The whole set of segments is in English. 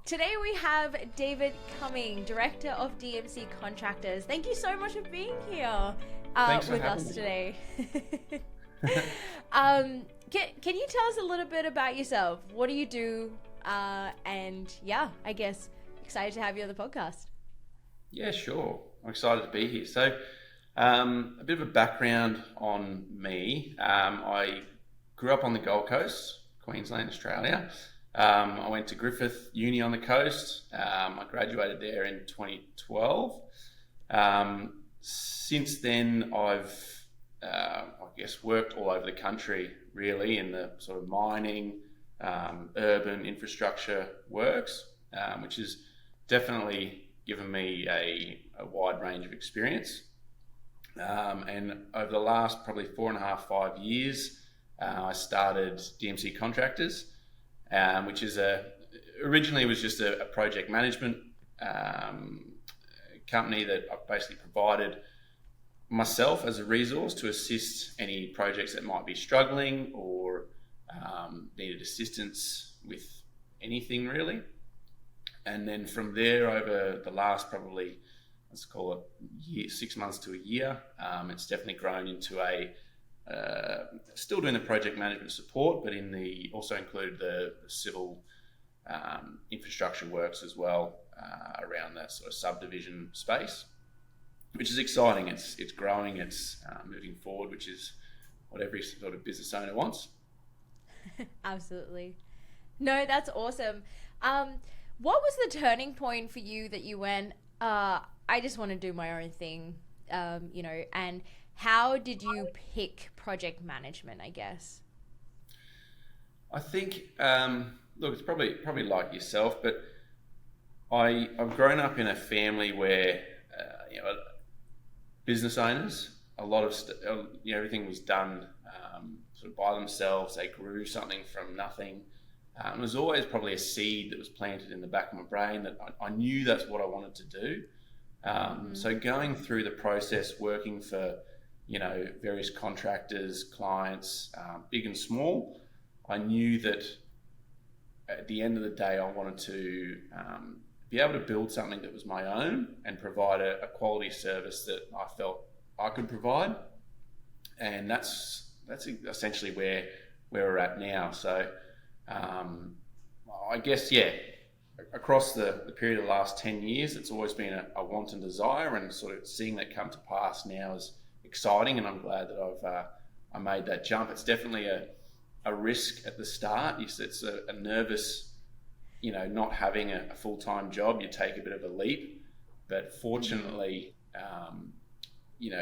Today we have David Cumming, Director of DMC Contractors. Thank you so much for being here Thanks for with having us me. today. Can you tell us a little bit about yourself? What do you do? And yeah, I guess excited to have you on the podcast. Yeah, sure. I'm excited to be here. A bit of a background on me. I grew up on the Gold Coast, Queensland, Australia. I went to Griffith Uni on the coast. I graduated there in 2012. Since then, I guess, worked all over the country, really, in the sort of mining, urban infrastructure works, which has definitely given me a wide range of experience. And over the last probably 4.5, 5 years, I started DMC Contractors, which is originally was just a project management um, company that I basically provided myself as a resource to assist any projects that might be struggling or needed assistance with anything really. And then from there, over the last probably, let's call it 6 months to a year, it's definitely grown into still doing the project management support, but also include the civil infrastructure works as well, around that sort of subdivision space, which is exciting. It's growing, it's moving forward, which is what every sort of business owner wants. Absolutely. No, that's awesome. What was the turning point for you that you went, I just want to do my own thing, and how did you pick project management, I guess? I think, look, it's probably like yourself, but I've grown up in a family where business owners, a lot of everything was done sort of by themselves. They grew something from nothing. It was always probably a seed that was planted in the back of my brain that I knew that's what I wanted to do. So going through the process, working for various contractors, clients, big and small, I knew that at the end of the day, I wanted to be able to build something that was my own and provide a quality service that I felt I could provide. And that's essentially where we're at now. So I guess, yeah, across the period of the last 10 years, it's always been a want and desire, and sort of seeing that come to pass now is exciting, and I'm glad that I made that jump. It's definitely a risk at the start. It's a nervous, not having a full-time job. You take a bit of a leap, but fortunately,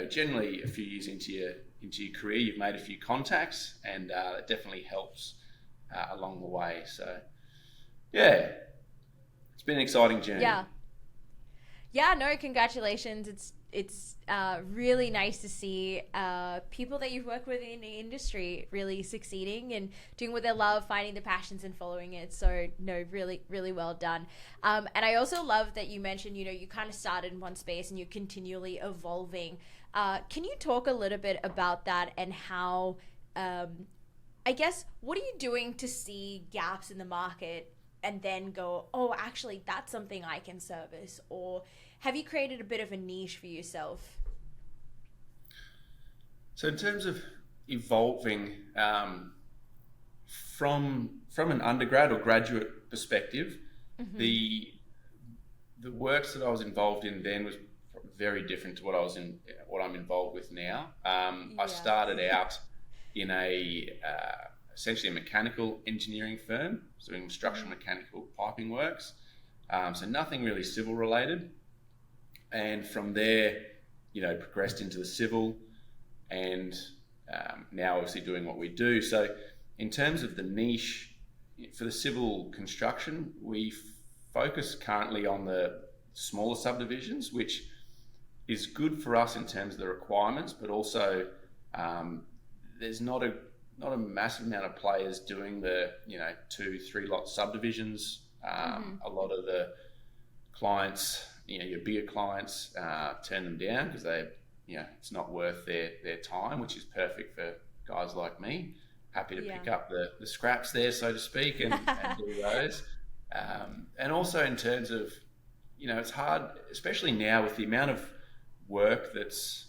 generally a few years into your career, you've made a few contacts, and it definitely helps along the way. So, yeah, it's been an exciting journey. Yeah. Yeah, no, congratulations. It's really nice to see people that you've worked with in the industry really succeeding and doing what they love, finding the passions and following it. So no, really, really well done. And I also love that you mentioned, you kind of started in one space and you're continually evolving. Can you talk a little bit about that and how, I guess, what are you doing to see gaps in the market and then go, oh, actually, that's something I can service? Or have you created a bit of a niche for yourself? So in terms of evolving, from an undergrad or graduate perspective, Mm-hmm. the the works that I was involved in then was very different to what I'm involved with now. I Yeah. started out in essentially a mechanical engineering firm, so doing structural mechanical piping works. So nothing really civil related, and from there, progressed into the civil, and now obviously doing what we do. So in terms of the niche for the civil construction, we focus currently on the smaller subdivisions, which is good for us in terms of the requirements, but also there's not a massive amount of players doing the 2, 3 lot subdivisions. A lot of the clients, your bigger clients, turn them down because it's not worth their time, which is perfect for guys like me. Happy to Yeah. pick up the scraps there, so to speak, and do those. And also in terms of, it's hard, especially now with the amount of work that's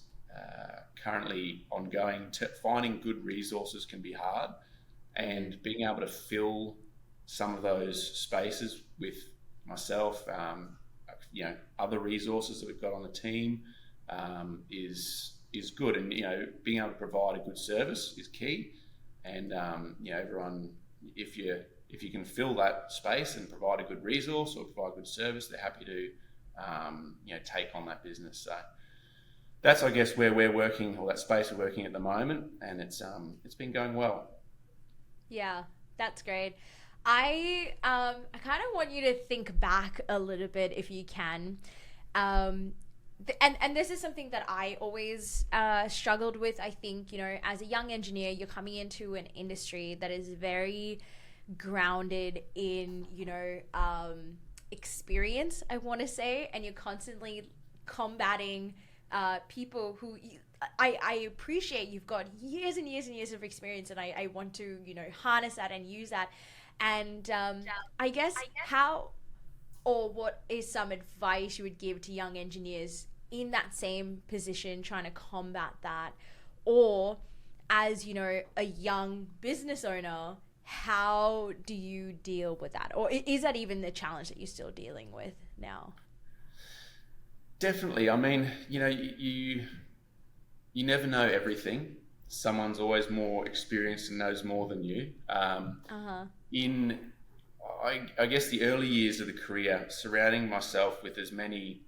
currently ongoing. Finding good resources can be hard, and being able to fill some of those spaces with myself, other resources that we've got on the team, is good. And being able to provide a good service is key. And everyone, if you can fill that space and provide a good resource or provide good service, they're happy to take on that business. So that's, I guess, where we're working, or that space we're working at the moment, and it's been going well. Yeah, that's great. I kind of want you to think back a little bit, if you can. And this is something that I always struggled with. I think, as a young engineer, you're coming into an industry that is very grounded in, experience, I want to say, and you're constantly combating people who I appreciate. You've got years and years and years of experience, and I want to, harness that and use that. And I guess how, or what is some advice you would give to young engineers in that same position trying to combat that? Or as, a young business owner, how do you deal with that? Or is that even the challenge that you're still dealing with now? Definitely. I mean, you never know everything. Someone's always more experienced and knows more than you. In, I guess, the early years of the career, surrounding myself with as many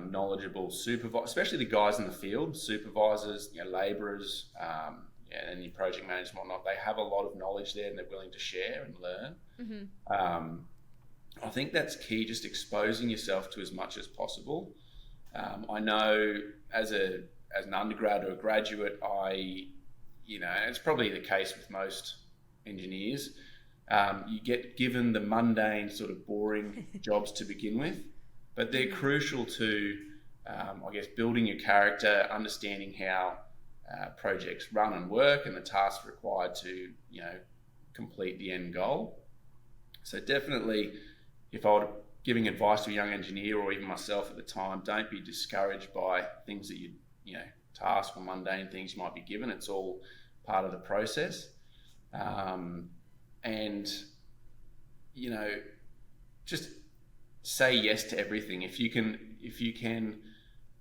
knowledgeable supervisors, especially the guys in the field, supervisors, labourers, and your project managers and whatnot, they have a lot of knowledge there and they're willing to share and learn. Mm-hmm. I think that's key, just exposing yourself to as much as possible. I know as an undergrad or a graduate, it's probably the case with most engineers, you get given the mundane, sort of boring jobs to begin with, but they're crucial to, I guess, building your character, understanding how projects run and work, and the tasks required to, complete the end goal. So definitely, if I were giving advice to a young engineer, or even myself at the time, don't be discouraged by things that tasks or mundane things you might be given. It's all part of the process. And just say yes to everything. If you can,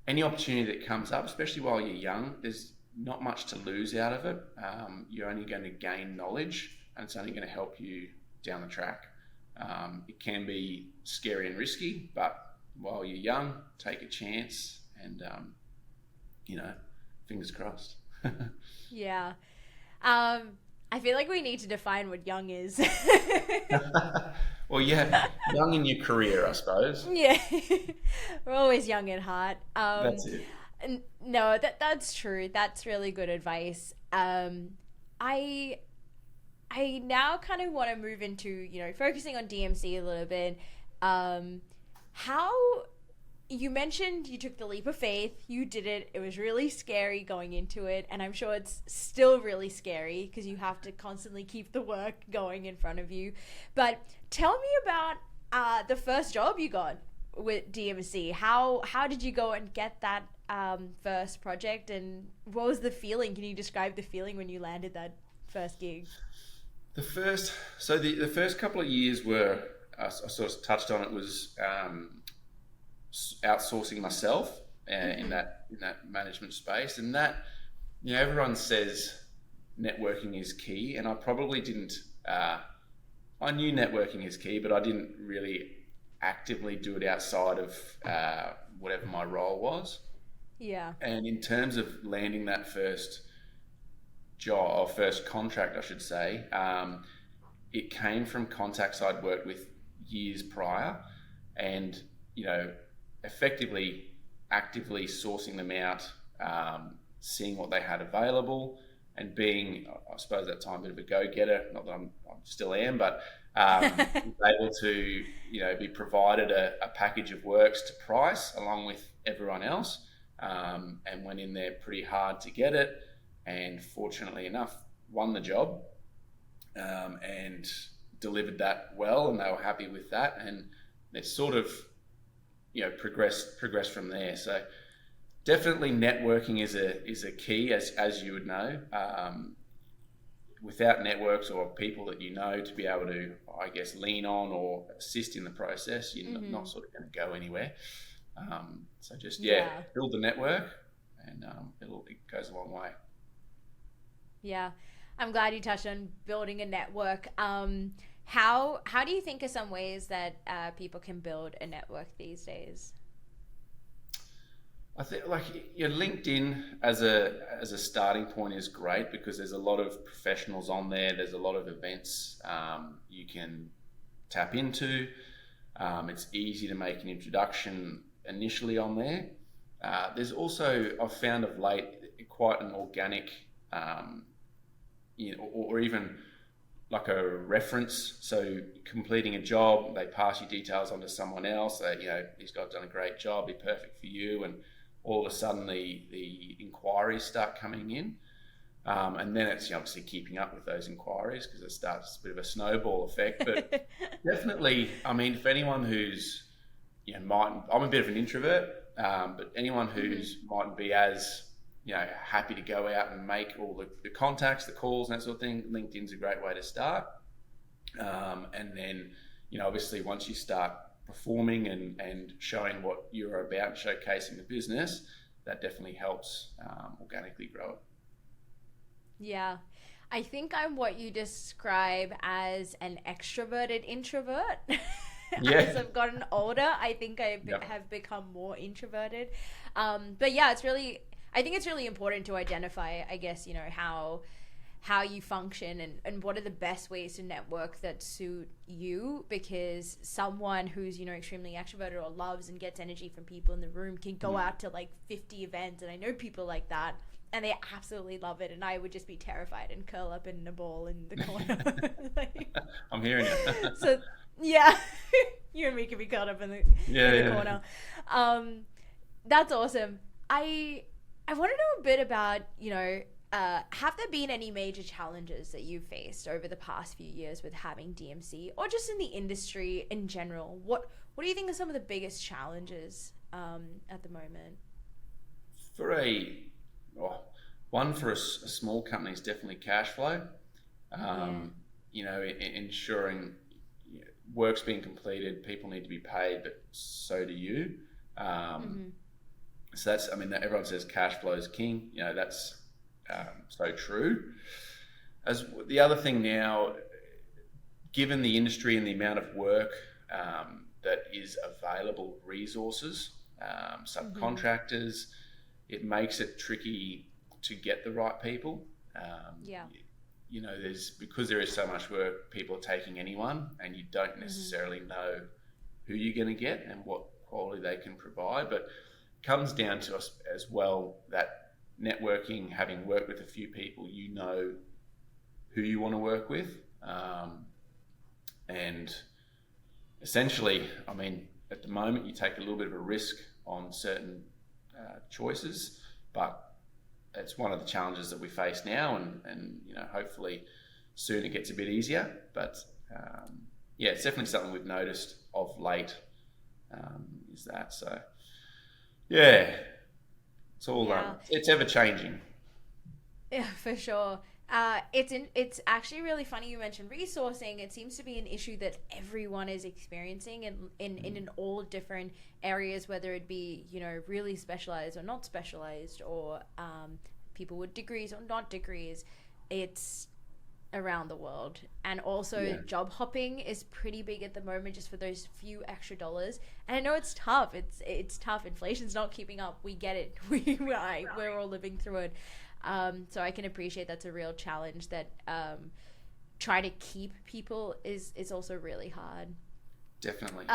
any opportunity that comes up, especially while you're young, there's not much to lose out of it. You're only going to gain knowledge, and it's only going to help you down the track. It can be scary and risky, but while you're young, take a chance, and fingers crossed. Yeah. I feel like we need to define what young is. Well, yeah, young in your career, I suppose. Yeah. We're always young at heart. That's it. No, that's true. That's really good advice. I now kind of want to move into, focusing on DMC a little bit. How you mentioned you took the leap of faith, you did it. It was really scary going into it, and I'm sure it's still really scary because you have to constantly keep the work going in front of you. But tell me about the first job you got with DMC. How did you go and get that first project, and what was the feeling? Can you describe the feeling when you landed that first gig? The first couple of years were, I sort of touched on it, was outsourcing myself in that management space, and that, everyone says networking is key, and I probably didn't. I knew networking is key, but I didn't really actively do it outside of whatever my role was. Yeah. And in terms of landing that first job, or first contract, I should say, it came from contacts I'd worked with years prior, and effectively actively sourcing them out, seeing what they had available, and being, I suppose at that time, a bit of a go-getter. Not that I still am, but able to be provided a package of works to price along with everyone else, and went in there pretty hard to get it, and fortunately enough won the job, and delivered that well, and they were happy with that, and it's sort of progressed from there. So definitely networking is a key, as you would know. Without networks or people that to be able to, I guess, lean on or assist in the process, you're not sort of going to go anywhere. So just build the network, and it goes a long way. Yeah, I'm glad you touched on building a network. How do you think are some ways that people can build a network these days? I think your LinkedIn as a starting point is great, because there's a lot of professionals on there. There's a lot of events you can tap into. It's easy to make an introduction initially on there. There's also, I've found of late, quite an organic, or even like a reference. So completing a job, they pass your details on to someone else. These guys done a great job, be perfect for you, and all of a sudden the inquiries start coming in, and then it's obviously keeping up with those inquiries, because it starts a bit of a snowball effect. But definitely, I mean, for anyone who's I'm a bit of an introvert, but anyone who's mightn't be as happy to go out and make all the contacts, the calls, and that sort of thing, LinkedIn's a great way to start. And then obviously once you start performing and showing what you're about, showcasing the business, that definitely helps organically grow it. Yeah, I think I'm what you describe as an extroverted introvert. As I've gotten older, I think I have become more introverted. But yeah, I think it's really important to identify, I guess, how you function and what are the best ways to network that suit you, because someone who's extremely extroverted or loves and gets energy from people in the room can go out to like 50 events, and I know people like that, and they absolutely love it, and I would just be terrified and curl up in a ball in the corner. I'm hearing you. So yeah, you and me can be curled up in the corner. That's awesome. I want to know a bit about have there been any major challenges that you've faced over the past few years with having DMC, or just in the industry in general? What do you think are some of the biggest challenges at the moment? One for a small company is definitely cash flow. Ensuring work's being completed, people need to be paid, but so do you. So that's, everyone says cash flow is king. That's so true. As the other thing now, given the industry and the amount of work that is available, resources, subcontractors, it makes it tricky to get the right people. Because there is so much work, people are taking anyone, and you don't necessarily know who you're going to get and what quality they can provide. But it comes down to us as well, that networking, having worked with a few people, who you want to work with. And essentially, at the moment, you take a little bit of a risk on certain choices, but it's one of the challenges that we face now, and hopefully soon it gets a bit easier. But it's definitely something we've noticed of late, is that. So it's all it's ever changing. Yeah, for sure. It's actually really funny you mentioned resourcing. It seems to be an issue that everyone is experiencing in all different areas, whether it be really specialized or not specialized, or people with degrees or not degrees. It's around the world, and also job hopping is pretty big at the moment, just for those few extra dollars. And I know it's tough. It's tough. Inflation's not keeping up. We get it. We're all living through it. So I can appreciate that's a real challenge, that trying to keep people is also really hard. Definitely.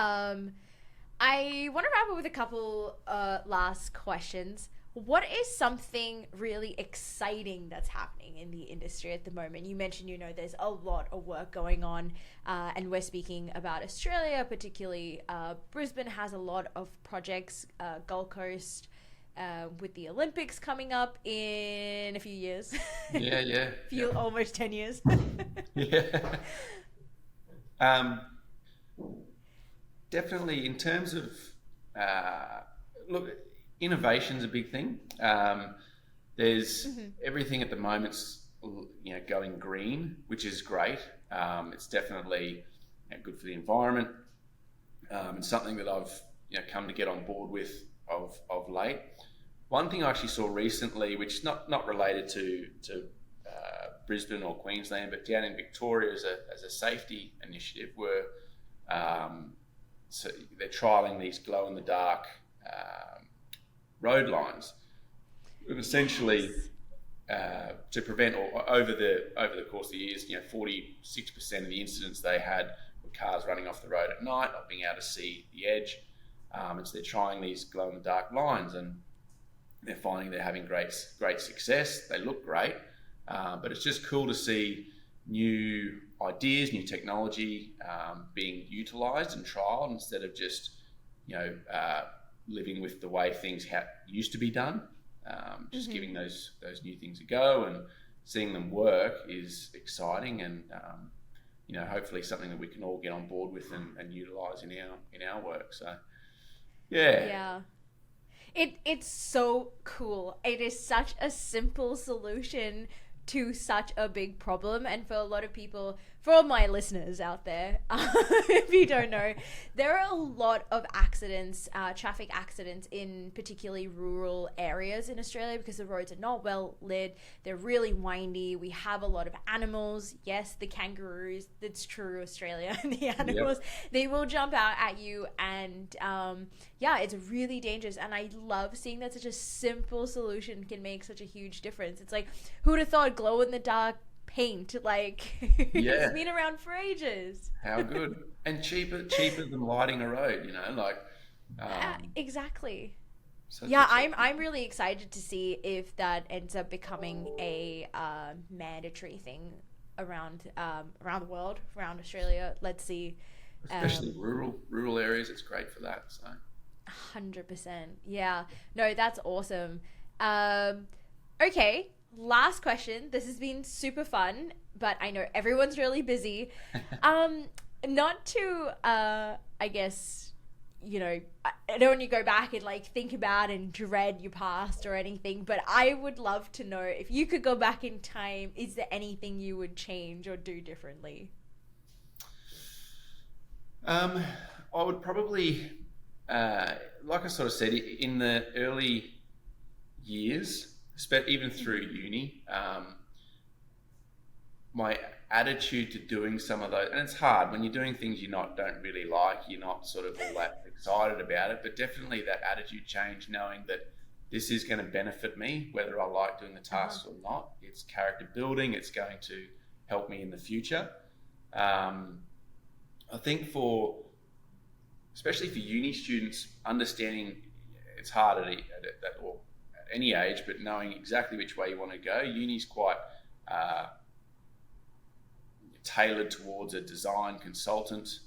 I want to wrap up with a couple last questions. What is something really exciting that's happening in the industry at the moment? You mentioned, there's a lot of work going on, and we're speaking about Australia, particularly Brisbane has a lot of projects, Gold Coast, with the Olympics coming up in a few years. Yeah. Almost 10 years. Yeah. Um, Definitely, in terms of uh, look, innovation's a big thing. There's Mm-hmm. everything at the moment's going green, which is great. It's definitely good for the environment, and something that I've come to get on board with of late. One thing I actually saw recently, which is not related to Brisbane or Queensland, but down in Victoria as a safety initiative, were um, so they're trialing these glow in the dark road lines, and essentially Yes. to prevent, or over the course of the years, 46% of the incidents they had were cars running off the road at night, not being able to see the edge. And so they're trying these glow in the dark lines, and they're finding they're having great success. They look great, but it's just cool to see new ideas, new technology being utilised and trialled instead of just living with the way things used to be done. Just Mm-hmm. giving those new things a go and seeing them work is exciting, and hopefully something that we can all get on board with and utilise in our work. So yeah. Yeah. It's so cool. It is such a simple solution to such a big problem, and for a lot of people, for all my listeners out there, if you don't know, there are a lot of accidents, traffic accidents in particularly rural areas in Australia because the roads are not well lit. They're really windy. We have a lot of animals. Yes, the kangaroos. That's true, Australia. The animals, Yep. they will jump out at you, and yeah, it's really dangerous. And I love seeing that such a simple solution can make such a huge difference. It's like, who would have thought glow in the dark paint? Like, Yeah. it's been around for ages. How good, and cheaper than lighting a road. Exactly. So Yeah, it's I'm really excited to see if that ends up becoming a mandatory thing around the world, around Australia. Let's see. especially Um, rural areas. It's great for that. So 100%. Yeah. No, that's awesome. Okay, last question. This has been super fun, but I know everyone's really busy. Um, Not to, I guess, I don't want you to go back and like think about and dread your past or anything, but I would love to know if you could go back in time, is there anything you would change or do differently? um, I would probably, like I sort of said, in the early years, even through uni, my attitude to doing some of those, and it's hard when you're doing things don't really like, you're not sort of all that excited about it, but definitely that attitude change, knowing that this is going to benefit me whether I like doing the Uh-huh. tasks or not. It's character building, it's going to help me in the future. um, I think especially for uni students, understanding it's hard at any age, but knowing exactly which way you want to go. Uni's quite uh, tailored towards a design consultant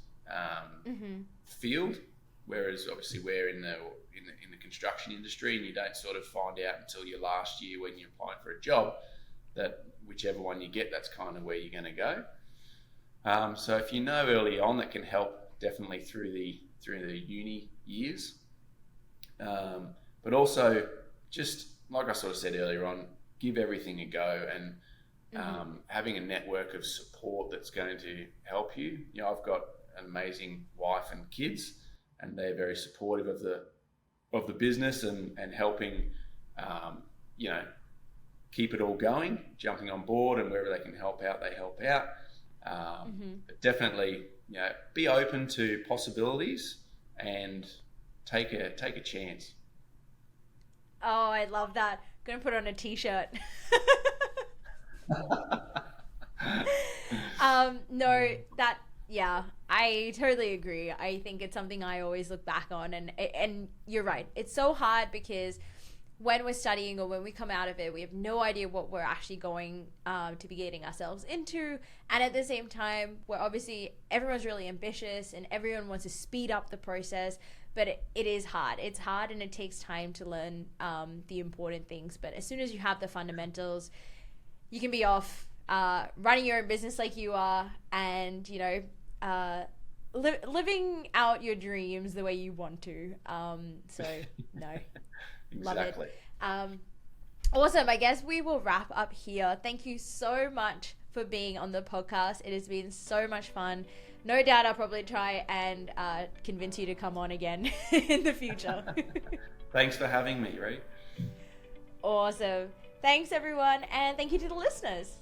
Mm-hmm. field, whereas obviously we're in the construction industry, and you don't sort of find out until your last year when you're applying for a job that whichever one you get, that's kind of where you're going to go. So if you know early on, that can help definitely through the uni years. But also, just like I sort of said earlier on, give everything a go, and Mm-hmm. having a network of support that's going to help you. I've got an amazing wife and kids, and they're very supportive of the business and helping, um, you know, keep it all going, jumping on board, and wherever they can help out, they help out. Mm-hmm. But definitely, be open to possibilities and take a chance. Oh, I love that. Gonna put on a t-shirt. No, yeah, I totally agree. I think it's something I always look back on, and you're right. It's so hard because when we're studying or when we come out of it, we have no idea what we're actually going to be getting ourselves into. And at the same time, we're obviously, everyone's really ambitious and everyone wants to speed up the process, but it is hard. It's hard and it takes time to learn the important things. But as soon as you have the fundamentals, you can be off running your own business like you are, and living out your dreams the way you want to. So no, Exactly. love it. Awesome. I guess we will wrap up here. Thank you so much for being on the podcast. It has been so much fun. No doubt I'll probably try and convince you to come on again in the future. Thanks for having me, Rhi. Awesome. Thanks everyone, and thank you to the listeners.